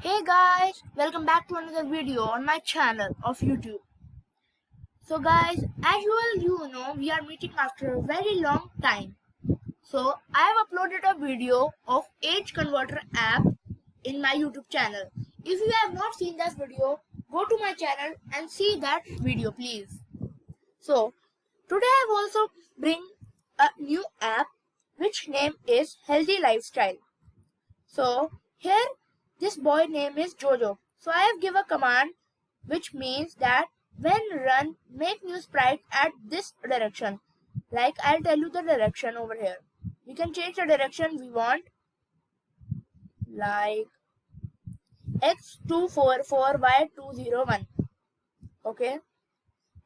Hey guys, welcome back to another video on my channel of YouTube. So guys, as you know, we are meeting after a very long time. So I have uploaded a video of Age Converter app in my YouTube channel. If you have not seen that video, go to my channel and see that video please. So today I have also bring a new app which name is Healthy Lifestyle. So here this boy name is Jojo. So I have given a command which means that when run make new sprite at this direction. Like I'll tell you the direction over here. We can change the direction we want, like x244y201. Okay.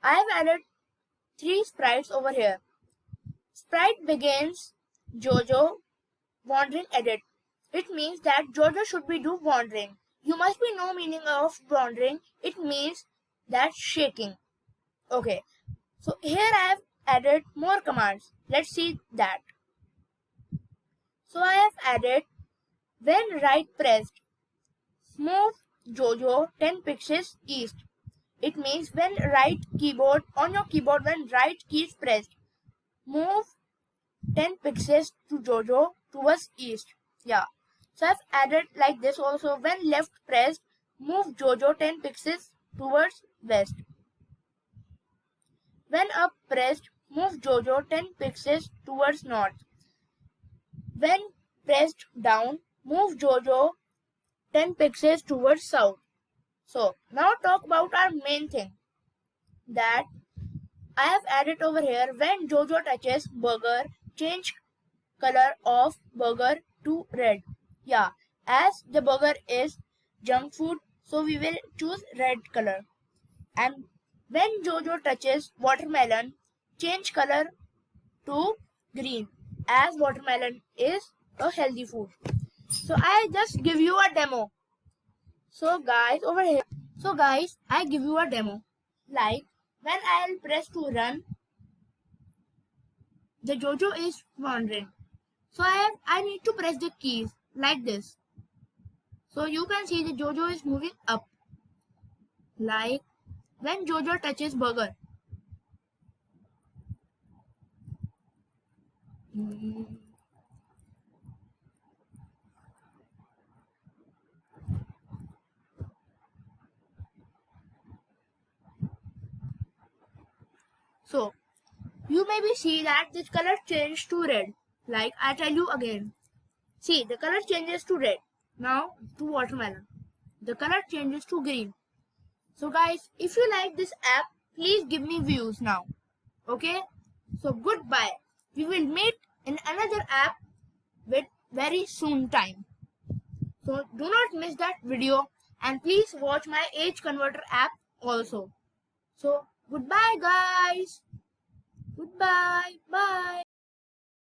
I have added 3 sprites over here. Sprite begins Jojo wandering edit. It means that Jojo should be do wandering. You must be know meaning of wandering. It means that shaking. Okay. So here I have added more commands. Let's see that. So I have added when right pressed, move Jojo 10 pixels east. It means when right keyboard on your keyboard when right key is pressed, move 10 pixels to Jojo towards east. Yeah. So I've added like this also. When left pressed, move Jojo 10 pixels towards west. When up pressed, move Jojo 10 pixels towards north. When pressed down, move Jojo 10 pixels towards south. So now talk about our main thing that I have added over here. When Jojo touches burger, change color of burger to red. Yeah, as the burger is junk food, so we will choose red color. And when Jojo touches watermelon, change color to green, as watermelon is a healthy food. So I just give you a demo. So guys, over here. So guys, I give you a demo. Like when I'll press to run, the Jojo is wandering. So I need to press the keys like this. So you can see the Jojo is moving up. Like when Jojo touches burger. So you maybe see that this color changed to red. Like I tell you again. See the color changes to red. Now to watermelon. The color changes to green. So guys, if you like this app, please give me views now. Okay? So goodbye. We will meet in another app with very soon time. So do not miss that video and please watch my Age Converter app also. So goodbye guys. Goodbye. Bye.